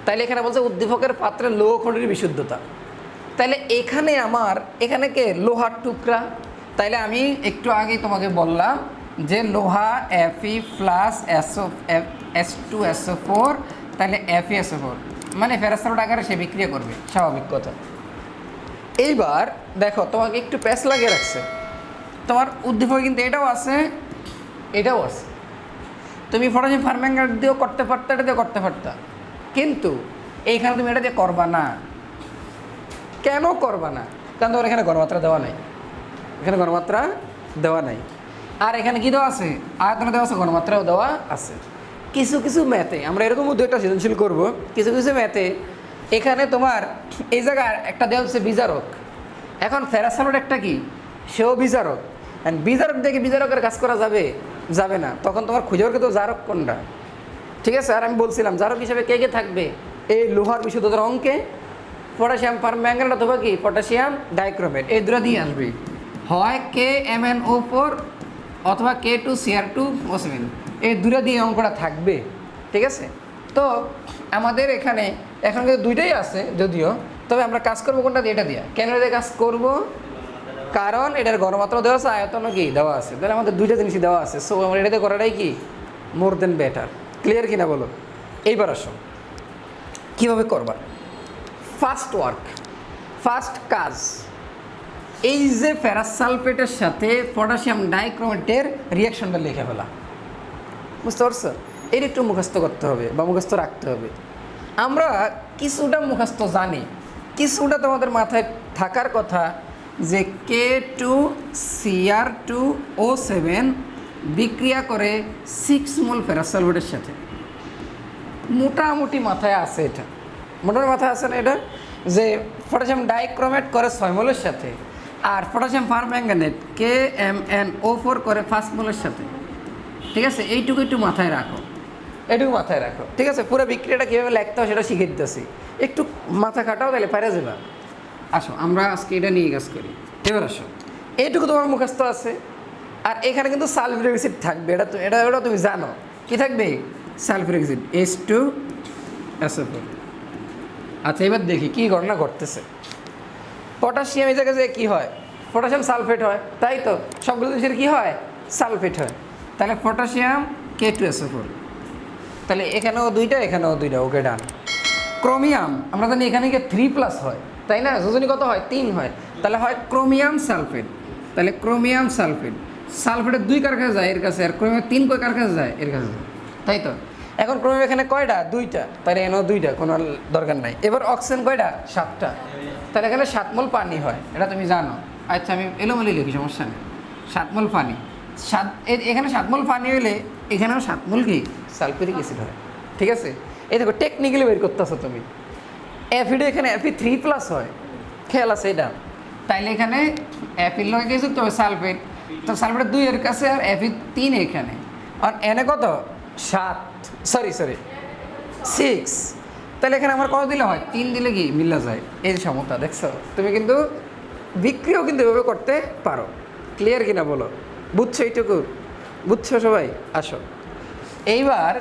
তাইলে এখানে বলছে উদ্দীপকের পাত্রে লৌহ খনির বিশুদ্ধতা। তাইলে এখানে কে লোহার টুকরা। তাইলে আমি একটু আগেই তোমাকে বললাম যে লোহা Fe প্লাস S2SO4, তাহলে FeSO4 মানে ফেরাস সালফেট আকারে সে বিক্রিয়া করবে, স্বাভাবিক কথা। এইবার দেখো তোমাকে একটু প্যাচ লাগিয়ে রাখছে, তোমার উদ্দীপক কিন্তু এটাও আছে এটাও আছে। তুমি পটাশিয়াম পারম্যাঙ্গানেট দিয়েও করতে পারতা, এটা দিয়ে করতে পারতা, কিন্তু এইখানে তুমি এটা দিয়ে করবা না। কেন করবা না? কারণ তোমার এখানে গণমাত্রা দেওয়া নাই, এখানে গণমাত্রা দেওয়া নাই। আর এখানে কী দেওয়া আছে? আয়তনে দেওয়া আছে, গণমাত্রাও দেওয়া আছে। কিছু কিছু ম্যাথে আমরা এরকম উদ্যোগটা সৃজনশীল করবো, কিছু কিছু ম্যাথে এখানে তোমার এই জায়গায় একটা দেওয়া হচ্ছে বিজারক। এখন ফেরাস সালফেট একটা কি, সেও বিজারক। অ্যান্ড বিজারক দেখে বিজারকের কাজ করা যাবে যাবে না, তখন তোমার খুঁজে বের করতে হবে জারক কোনটা। ঠিক আছে? আর আমি বলছিলাম জারক হিসেবে কে কে থাকবে এই লোহার বিশুদ্ধতার অঙ্কে, পটাশিয়াম পারম্যাঙ্গানেট অথবা কি পটাশিয়াম ডাইক্রোমেট, এই দুটো দিয়ে আসবে, হয় KMnO4 অথবা K2Cr2O7, এই দুটো দিয়ে অঙ্কটা থাকবে। ঠিক আছে? তো আমাদের এখানে এখন কিন্তু দুইটাই আছে যদিও, তবে আমরা কাজ করবো কোনটা দিয়ে? এটা দিয়ে। কেন এটা দিয়ে কাজ করব? কারণ এটার গণমাত্রা দেওয়া আছে, আয়তনও কি দেওয়া আছে, তাহলে আমাদের দুইটা জিনিসই দেওয়া আছে। সো আমরা এটাতে করাটাই কি মোর দেন বেটার। ক্লিয়ার কিনা বলো? এইবার আসো কীভাবে করবা। ফার্স্ট কাজ, এই যে ফেরাস সালফেটের সাথে পটাশিয়াম ডাইক্রোমেটের রিয়াকশনটা লিখে ফেলা। বুঝতে পারছো? এর একটু মুখস্থ করতে হবে বা মুখস্থ রাখতে হবে। আমরা কিছুটা মুখস্থ জানি, কিছুটা তোমাদের মাথায় থাকার কথা যে K2Cr2O7 বিক্রিয়া করে 6 মোল ফেরাস সালফেটের সাথে। মোটামুটি মাথায় আছে এটা, মোটামুটি মাথায় আছে না এটা, যে পটাশিয়াম ডাইক্রোমেট করে 6 মোলের সাথে, আর পটাশিয়াম পারম্যাঙ্গানেট KMnO4 করে 5 মোলের সাথে। ঠিক আছে? এইটুকু একটু মাথায় রাখো, এটুকু মাথায় রাখো। ঠিক আছে? পুরো বিক্রিয়াটা কীভাবে লিখতে হয় সেটা শিখে দিতেছি, একটু মাথা খাটাও, তাহলে পারে যাবা। আসো আমরা আজকে এটা নিয়ে কাজ করি। এবার আসো, এইটুকু তোমার মুখস্থ আছে। আর এখানে কিন্তু সালফিউরিক অ্যাসিড থাকবে, এটা তুমি জানো। কি থাকবে? Sulphuric acid H2SO4। আচ্ছা এবার দেখি কী ঘটনা ঘটতেছে। পটাশিয়াম এই জায়গায় যে কী হয়? পটাশিয়াম সালফেট হয়, তাই তো? সবগুলো জিনিসের কী হয়? সালফেট হয়। তাহলে পটাশিয়াম K2SO4, তাহলে এখানেও দুইটা এখানেও দুইটা, ওকে ডান। ক্রোমিয়াম আমরা জানি এখানে গিয়ে 3+ হয়, তাই না? যোজনী কত হয়? 3 হয়, তাহলে হয় ক্রোমিয়াম সালফেট। তাহলে ক্রোমিয়াম সালফেট, সালফেটের 2 কার কাছে যায়? এর কাছে। আর ক্রোমিয়াম 3 কার কাছে যায়? এর কাছে যায়, তাই তো? এখন ক্রোমিয়াম এখানে কয়টা? 2টা, তাহলে এখানেও 2টা, কোনো দরকার নাই। এবার অক্সিজেন কয়টা? 7টা, তাহলে এখানে 7 মোল পানি হয়, এটা তুমি জানো। আচ্ছা আমি এলোমেলি লিখি, সমস্যা নেই। 7 মোল পানি, এখানে 7 মোল পানি হইলে এখানেও 7 মোল কি সালফিউরিক অ্যাসিড হয়। ঠিক আছে? এই দেখো টেকনিক্যালি বের করতেছো তুমি। Fe এখানে Fe3+ হয়, খেয়াল আছে এটা? তাইলে এখানে Fe লগে গেছে তো সালফেট, তো সালফেটের 2 এর কাছে, আর Fe3 এখানে। আর এনে কত? 7, সরি 6। তাহলে এখানে আমার কত দিলে হয়? 3 দিলে কি মিলা যায়? এই সমতা দেখছো? তুমি কিন্তু বিক্রিয়াও কিন্তু এভাবে করতে পারো। ক্লিয়ার কিনা বলো? বুঝছো এইটুকু? বুঝছো সবাই? আসো এইবার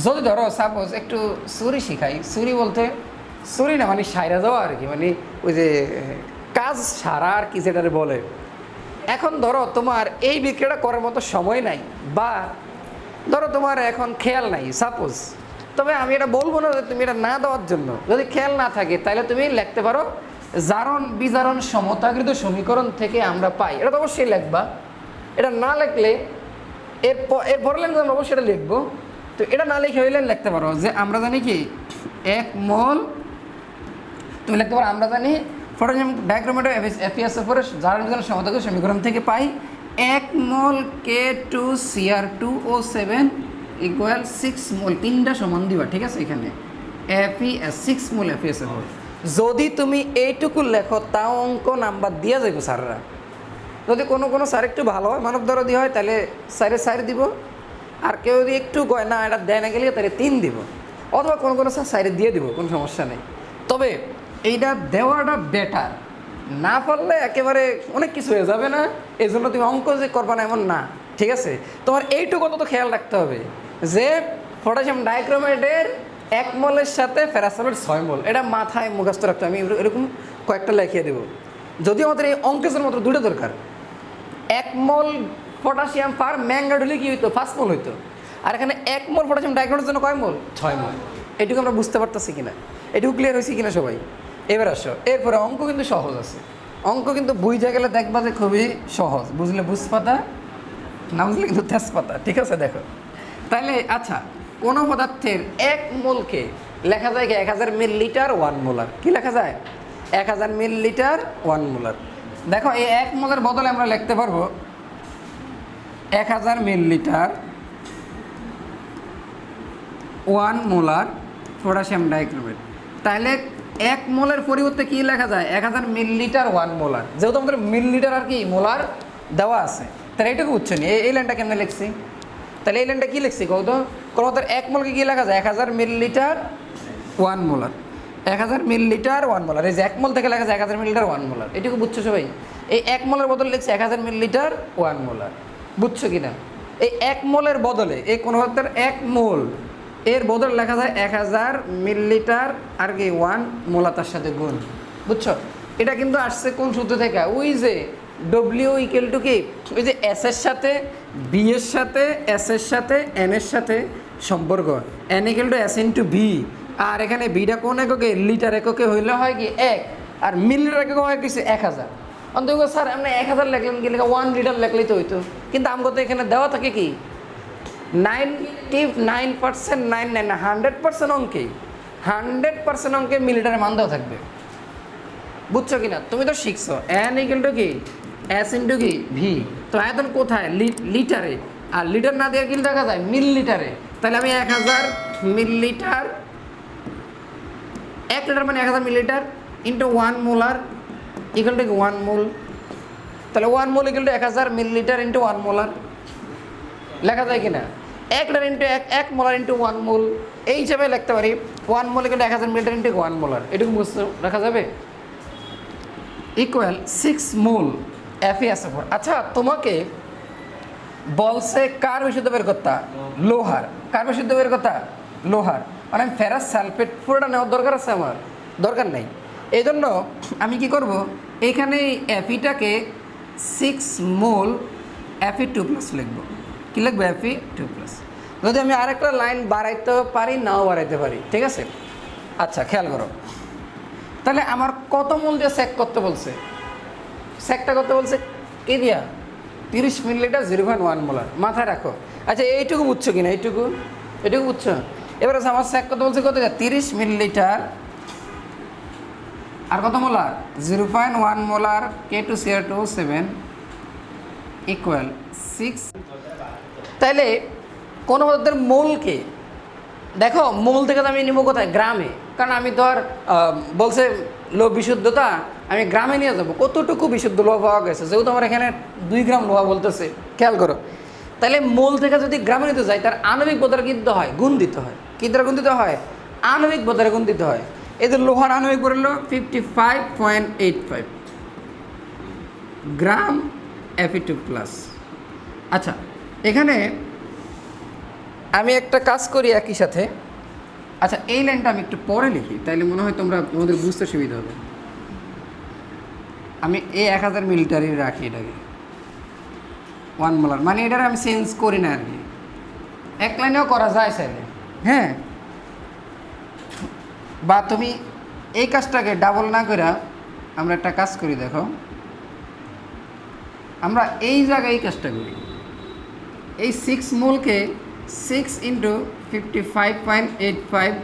যদি ধরো সাপোজ একটু সুরি শিখাই, সুরি বলতে সুরি না মানে সাইরা যাওয়া আর কি, মানে ওই যে কাজ সারা আর কি যেটারে বলে। এখন ধরো তোমার এই বিক্রিয়াটা করার মতো সময় নাই, বা ধরো তোমার এখন খেয়াল নাই সাপোজ, তবে আমি এটা বলবো না যে তুমি এটা না দেওয়ার জন্য। যদি খেয়াল না থাকে তাহলে তুমি লিখতে পারো জারণ বিজারণ সমতাকৃত সমীকরণ থেকে আমরা পাই, এটা তো অবশ্যই লিখবা। এটা না লিখলে এরপরে লাইন আমরা অবশ্যই এটা লিখবো। তো এটা না লিখে হইলে লিখতে পারো যে আমরা জানি কি 1 মোল, তুমি লিখতে পারো আমরা জানি পটাশিয়াম ডাইক্রোমেট FeSO4 জারণ বিজারণ সমতাকৃত সমীকরণ থেকে পাই 1 মোল K2Cr2O7 ইকুয়াল 6 মোল, 3টা সমান দিবা। ঠিক আছে? এখানে 6 মোল FeSO4। যদি তুমি এইটুকু লেখো তাও অঙ্ক নাম্বার দিয়ে যাবো স্যাররা। যদি কোনো স্যার একটু ভালো হয়, মানব দরদি হয়, তাহলে 4 দিব। আর কেউ যদি একটু কয় না এটা দেয় না গেলে তাহলে 3 দিব, অথবা কোনো স্যার 4 দিয়ে দিব, কোনো সমস্যা নেই। তবে এইটা দেওয়াটা বেটার, না পারলে একেবারে অনেক কিছু হয়ে যাবে না। এই জন্য তুমি অঙ্ক যে করবা না এমন না। ঠিক আছে? তোমার এইটুকু তো খেয়াল রাখতে হবে যে পটাশিয়াম ডাইক্রোমেটের 1 মোলের সাথে ফেরাস সালফেট 6 মোল, এটা মাথায় মুখস্থ রাখতে আমি এরকম কয়েকটা লিখিয়ে দেবো। যদিও আমাদের এই অঙ্কের মাত্র দুটো দরকার, 1 মোল পটাশিয়াম পার ম্যাঙ্গানেট হলে কি হইতো 5 মোল হইতো, আর এখানে 1 মোল পটাশিয়াম ডাইক্লোরাইডের জন্য কয় মোল 6 মোল। এটুকু আমরা বুঝতে পারতেছি কিনা, এটুকু ক্লিয়ার হয়েছে কিনা সবাই? এবার আসো, এরপরে অঙ্ক কিন্তু সহজ আছে, অঙ্ক কিন্তু বুঝে গেলে দেখবা যে খুবই সহজ, বুঝলে বুঝপাতা, না বুঝলে কিন্তু তেজপাতা। ঠিক আছে, দেখো তাহলে আচ্ছা, কোনো পদার্থের 1 মোলকে লেখা যায় কি 1000 মিলিলিটার 1 মোলার, কি লেখা যায় 1000 মিলিলিটার 1 মোলার। দেখো এই 1 মোলের বদলে আমরা লিখতে পারবো 1000 মিলিলিটার 1 মোলার পটাশিয়াম ডাইক্লোরাইড। তাহলে 1 মোলের পরিবর্তে কি লেখা যায় 1000 মিলিলিটার 1 মোলার, যেহেতু আমাদের মিলিলিটার আর কি মোলার দেওয়া আছে, তাহলে এইটুকু বুঝছো নি। এই লাইনটা কেমনে লিখছি, তাহলে এই লাইনটা কী লিখছি কত, কোনো 1 মোলকে কী লেখা যায় 1000 মিলিলিটার 1 মোলার, 1000 মিলিলিটার 1 মোলার। এই যে 1 মোল থেকে লেখা যায় 1000 মিলিলিটার 1 মোলার, এটুকু বুঝছো সবাই? এই 1 মোলের বদলে লিখছি 1000 মিলিলিটার 1 মোলার, বুঝছো কিনা? এই 1 মোলের বদলে এই কোনো পদার্থের 1 মোল এর বদলে লেখা যায় 1000 মিলিলিটার আর কি 1 মোলার তার সাথে গুণ, বুঝছো? এটা কিন্তু আসছে কোন সূত্র থেকে, ওই যে ডব্লিউ ইকুয়াল টু কি, ওই যে এস এর সাথে বি এর সাথে এস এর সাথে এন এর সাথে সম্পর্ক, N equal to S into B, আর এখানে বিটা কোন এককে লিটার এককে হইলে হয় কি 1, আর মিলিলিটার এককে হয় কিছু 1000। অন্তত স্যার আপনি 1000 লিখলেন কি লেখা 1 লিটার লিখলেই তো হইতো, কিন্তু আমগো তো এখানে দেওয়া থাকে কি 99% 100% অঙ্কে 100% অঙ্কে মিলিটারের মান দেওয়া থাকবে, বুঝছো কিনা? তুমি তো শিখছো এন ইকুয়াল টু কি এস ইন্টু কি ভি, তো আয়তন কোথায় লিটারে, আর লিটার না দিয়ে কি দেখা যায় মিলিলিটারে। তাহলে আমি 1000 মিলিলিটার, 1 লিটার মানে 1000 millilitre into 1 molar equal to 1 mole, তাহলে 1 mole equal to 1000 millilitre into 1 molar লেখা যায় কিনা? 1 litre into 1 molar into 1 mole, এই হিসাবে লিখতে পারি 1 mole equal to 1000 millilitre into 1 molar, এটুকু বুঝতে রাখা যাবে ইকুয়াল 6 মোল FeSO4। আচ্ছা, তোমাকে বলছে কার বিশুদ্ধ বের করতা, লোহার, কার বিশুদ্ধ বের করতা লোহার, মানে ফেরাস সালফেট পুরোটা নেওয়ার দরকার আছে আমার, দরকার নেই। এই জন্য আমি কি করব, এইখানে Fe-টাকে 6 মোল Fe2+ লিখব, কী লিখবো Fe2+। যদি আমি আরেকটা লাইন বাড়াইতে পারি নাও বাড়াইতে পারি, ঠিক আছে? আচ্ছা খেয়াল করো, তাহলে আমার কত মোল দিয়ে চেক করতে বলছে, চেকটা করতে বলছে কি দিয়া 30 মিলিলিটার 0.1 মোলার, মাথায় রাখো। আচ্ছা এইটুকু বুঝছো কিনা, এইটুকু বুঝছো? এবার আমার চেক করতে বলছে কত, 30 মিলিলিটার আর কত মোলার 0.1 মোলার K2Cr2O7 ইকুয়াল 6। তাইলে কোনো পদার্থের মোলকে দেখো, মোল থেকে তো আমি নিব কোথায় গ্রামে, কারণ আমি তো আর বলছে লোহ বিশুদ্ধতা আমি গ্রামে নিয়ে যাবো, কতটুকু বিশুদ্ধ লোহা পাওয়া গেছে, যেহেতু আমার এখানে 2 গ্রাম লোহা বলতেছে, খেয়াল করো। তাহলে মোল থেকে যদি গ্রামে নিতে যাই তার আণবিক বোধার কি দিতে হয়, গুণ দিতে হয়, কি দ্বারা গুণ দিতে হয়, আণবিক বোধারে গুণ দিতে হয়। এদের লোহার আণবিক বোধ হলো 55.85 গ্রাম Fe2+। আচ্ছা এখানে আমি একটা কাজ করি একই সাথে, আচ্ছা এই লাইনটা আমি একটু পরে লিখি, তাইলে মনে হয় তোমাদের বুঝতে সুবিধা হবে। আমি এই 1000 মিলিলিটারই রাখি, এটাকে 1 মোলার, মানে এটার আমি চেঞ্জ করি না আর কি, এক লাইনেও করা যায় চাইলে, হ্যাঁ। বা তুমি এই কাজটাকে ডাবল না করে আমরা একটা কাজ করি, দেখো আমরা এই জায়গায় এই কাজটা করি, এই 6 মোলকে 6 ইন্টু 55.85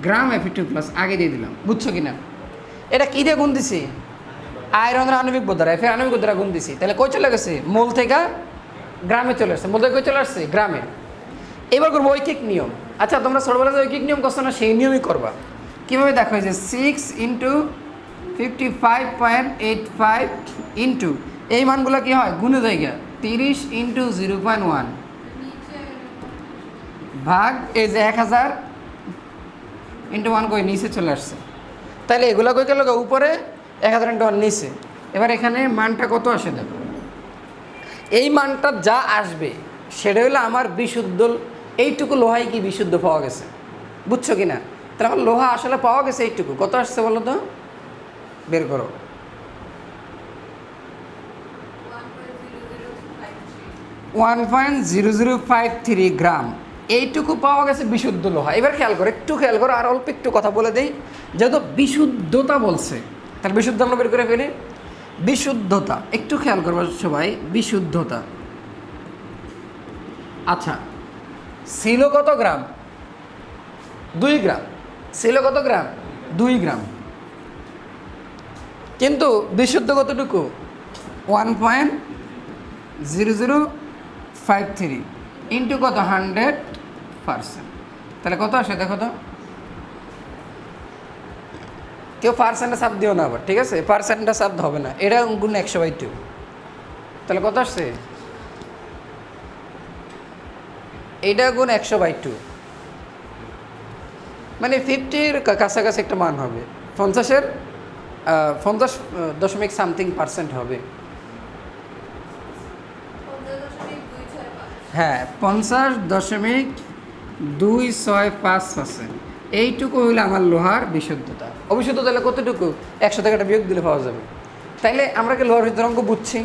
গ্রাম Fe2+ আগে দিয়ে দিলাম, বুঝছো কিনা? এটা কী দিয়ে গুণ দিছি, আয়রনের আণবিক বোধারা, এফের আণবিক বোধারা গুণ দিছি, তাহলে কই চলে গেছে, মোল থেকে গ্রামে চলে আসছে, মোল থেকে কই চলে আসছে গ্রামে। এবার করবো ঐকিক নিয়ম। আচ্ছা তোমরা ছোটবেলা যে ঐকিক নিয়ম করছো না, সেই নিয়মই করবা। কীভাবে দেখো, যে 6 ইন্টু 55.85 ইন্টু এই মানগুলো কী হয় গুণে জায়গা 30 ইন্টু 0.1 ভাগ এই যে 1000 ইন্টু 1 কই নিচে চলে আসছে, তাহলে এগুলো কই গেল উপরে 1000 ইন্টু 1 নিচে। এবার এখানে মানটা কত আসে দেখো, এই মানটা যা আসবে সেটা হলো আমার বিশুদ্ধ এইটুকু লোহাই কি বিশুদ্ধ পাওয়া গেছে, বুঝছো কি না? তাহলে আমার লোহা আসলে পাওয়া গেছে এইটুকু, কত আসছে বলো তো, বের করো। 1.0053 গ্রাম এইটুকু পাওয়া গেছে বিশুদ্ধ লোহা। এবার খেয়াল করো, একটু খেয়াল করো, আর অল্প একটু কথা বলে দেই। যেহেতু বিশুদ্ধতা বলছে, তাহলে বিশুদ্ধ আমরা বের করে ফেলি। বিশুদ্ধতা একটু খেয়াল করবো সবাই, বিশুদ্ধতা। আচ্ছা, ছিল কত গ্রাম? 2 গ্রাম। ছিল কত গ্রাম? 2 গ্রাম। কিন্তু বিশুদ্ধ কতটুকু? 1.0053 ইন্টু কত? 100%। তাহলে কত আসে দেখো তো? কেউ পার্সেন্টে চাপ দিও না আবার, ঠিক আছে? পার্সেন্টটা চাপ হবে না, এটা গুণ 100/2। তাহলে কত আসছে? এইটা গুণ 100/2, মানে 50-র কাছাকাছি একটা মান হবে। 50-এর 50.সামথিং% হবে। হ্যাঁ, 50.265%। এইটুকু হইলে আমার লোহার বিশুদ্ধতা। অবিশুদ্ধ তাহলে কতটুকু? 100 থেকে একটা বিয়োগ দিলে পাওয়া যাবে। তাইলে আমরা কি লোহার ভিতরে অঙ্ক বুঝছি?